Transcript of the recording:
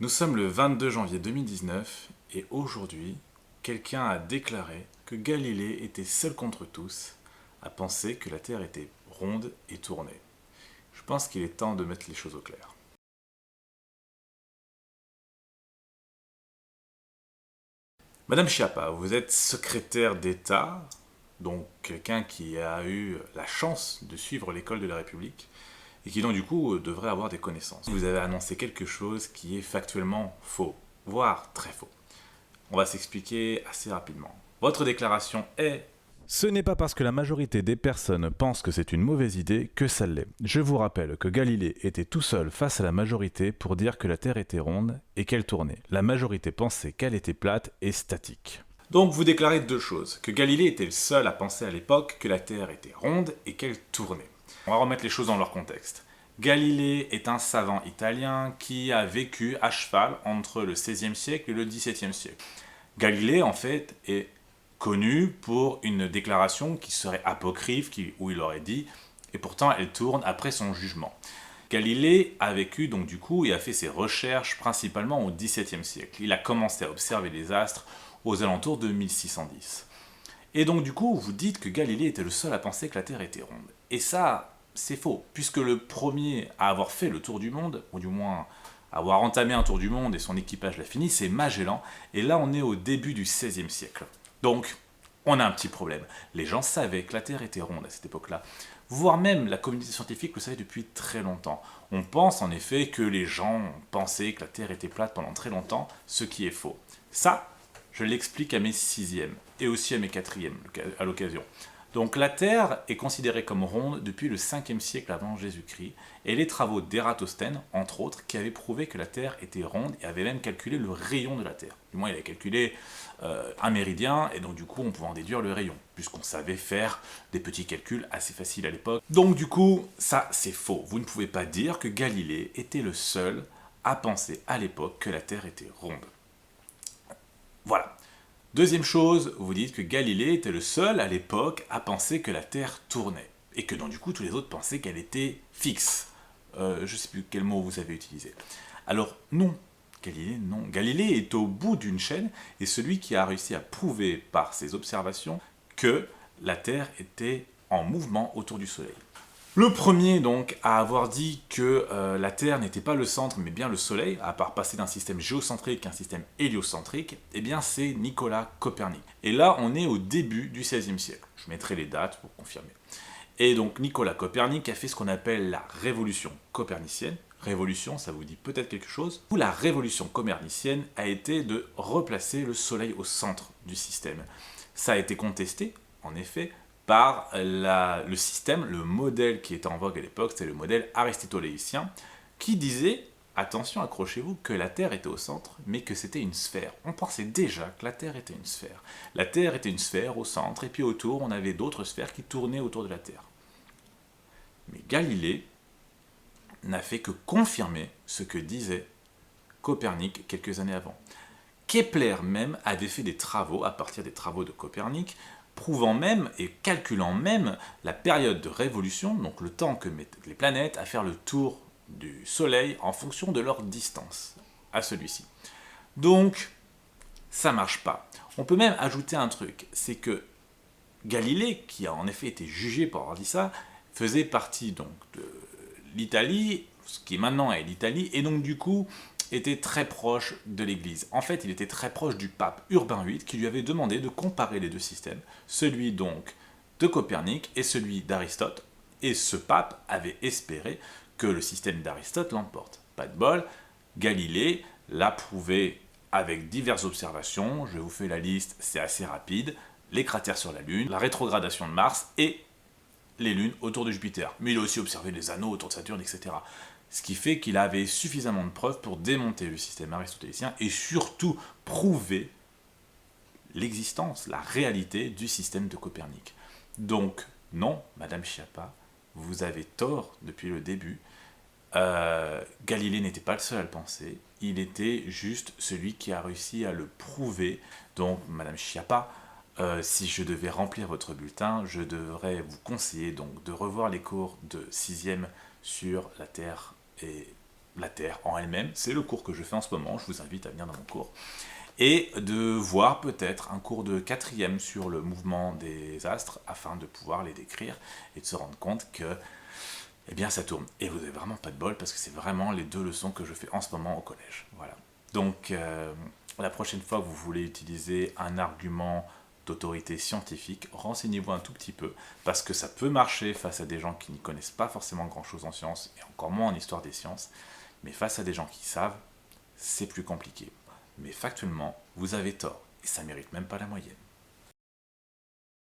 Nous sommes le 22 janvier 2019 et aujourd'hui, quelqu'un a déclaré que Galilée était seul contre tous à penser que la Terre était ronde et tournée. Je pense qu'il est temps de mettre les choses au clair. Madame Schiappa, vous êtes secrétaire d'État, donc quelqu'un qui a eu la chance de suivre l'école de la République et qui donc du coup devrait avoir des connaissances. Vous avez annoncé quelque chose qui est factuellement faux, voire très faux. On va s'expliquer assez rapidement. Votre déclaration est: Ce n'est pas parce que la majorité des personnes pensent que c'est une mauvaise idée que ça l'est. Je vous rappelle que Galilée était tout seul face à la majorité pour dire que la Terre était ronde et qu'elle tournait. La majorité pensait qu'elle était plate et statique. Donc vous déclarez deux choses, que Galilée était le seul à penser à l'époque que la Terre était ronde et qu'elle tournait. On va remettre les choses dans leur contexte. Galilée est un savant italien qui a vécu à cheval entre le XVIe siècle et le XVIIe siècle. Galilée, en fait, est connu pour une déclaration qui serait apocryphe, où il aurait dit « et pourtant elle tourne après son jugement ». Galilée a vécu donc du coup et a fait ses recherches principalement au XVIIe siècle. Il a commencé à observer les astres aux alentours de 1610. Et donc du coup, vous dites que Galilée était le seul à penser que la Terre était ronde. Et ça, c'est faux, puisque le premier à avoir fait le tour du monde, ou du moins avoir entamé un tour du monde et son équipage l'a fini, c'est Magellan. Et là, on est au début du XVIe siècle. Donc, on a un petit problème. Les gens savaient que la Terre était ronde à cette époque-là. Voire même la communauté scientifique le savait depuis très longtemps. On pense en effet que les gens pensaient que la Terre était plate pendant très longtemps, ce qui est faux. Ça, je l'explique à mes sixièmes et aussi à mes quatrièmes à l'occasion. Donc la Terre est considérée comme ronde depuis le 5e siècle avant Jésus-Christ, et les travaux d'Ératosthène, entre autres, qui avaient prouvé que la Terre était ronde et avaient même calculé le rayon de la Terre. Du moins, il avait calculé un méridien, et donc du coup, on pouvait en déduire le rayon, puisqu'on savait faire des petits calculs assez faciles à l'époque. Donc du coup, ça c'est faux. Vous ne pouvez pas dire que Galilée était le seul à penser à l'époque que la Terre était ronde. Voilà. Deuxième chose, vous dites que Galilée était le seul à l'époque à penser que la Terre tournait. Et que donc du coup tous les autres pensaient qu'elle était fixe. Je ne sais plus quel mot vous avez utilisé. Alors non, Galilée non. Galilée est au bout d'une chaîne et celui qui a réussi à prouver par ses observations que la Terre était en mouvement autour du Soleil. Le premier, donc, à avoir dit que la Terre n'était pas le centre, mais bien le Soleil, à part passer d'un système géocentrique à un système héliocentrique, eh bien, c'est Nicolas Copernic. Et là, on est au début du XVIe siècle. Je mettrai les dates pour confirmer. Et donc, Nicolas Copernic a fait ce qu'on appelle la révolution copernicienne. Révolution, ça vous dit peut-être quelque chose. Où la révolution copernicienne a été de replacer le Soleil au centre du système. Ça a été contesté, en effet, par le système, le modèle qui était en vogue à l'époque, c'était le modèle aristotélicien, qui disait, attention, accrochez-vous, que la Terre était au centre, mais que c'était une sphère. On pensait déjà que la Terre était une sphère. La Terre était une sphère au centre, et puis autour, on avait d'autres sphères qui tournaient autour de la Terre. Mais Galilée n'a fait que confirmer ce que disait Copernic quelques années avant. Kepler même avait fait des travaux, à partir des travaux de Copernic, prouvant même et calculant même la période de révolution, donc le temps que mettent les planètes à faire le tour du Soleil en fonction de leur distance à celui-ci. Donc, ça marche pas. On peut même ajouter un truc, c'est que Galilée, qui a en effet été jugé pour avoir dit ça, faisait partie donc de l'Italie, ce qui maintenant est l'Italie, et donc du coup était très proche de l'Église. En fait, il était très proche du pape Urbain VIII qui lui avait demandé de comparer les deux systèmes, celui donc de Copernic et celui d'Aristote, et ce pape avait espéré que le système d'Aristote l'emporte. Pas de bol, Galilée l'a prouvé avec diverses observations, je vous fais la liste, c'est assez rapide, les cratères sur la Lune, la rétrogradation de Mars et les lunes autour de Jupiter. Mais il a aussi observé les anneaux autour de Saturne, etc. Ce qui fait qu'il avait suffisamment de preuves pour démonter le système aristotélicien et surtout prouver l'existence, la réalité du système de Copernic. Donc, non, Madame Schiappa, vous avez tort depuis le début. Galilée n'était pas le seul à le penser, il était juste celui qui a réussi à le prouver. Donc, Madame Schiappa, si je devais remplir votre bulletin, je devrais vous conseiller donc de revoir les cours de 6e sur la Terre et la Terre en elle-même. C'est le cours que je fais en ce moment, je vous invite à venir dans mon cours. Et de voir peut-être un cours de 4e sur le mouvement des astres afin de pouvoir les décrire et de se rendre compte que eh bien ça tourne. Et vous n'avez vraiment pas de bol parce que c'est vraiment les 2 leçons que je fais en ce moment au collège. Voilà. Donc la prochaine fois que vous voulez utiliser un argument d'autorité scientifique, renseignez-vous un tout petit peu parce que ça peut marcher face à des gens qui n'y connaissent pas forcément grand-chose en sciences et encore moins en histoire des sciences, mais face à des gens qui savent, c'est plus compliqué. Mais factuellement, vous avez tort, et ça mérite même pas la moyenne.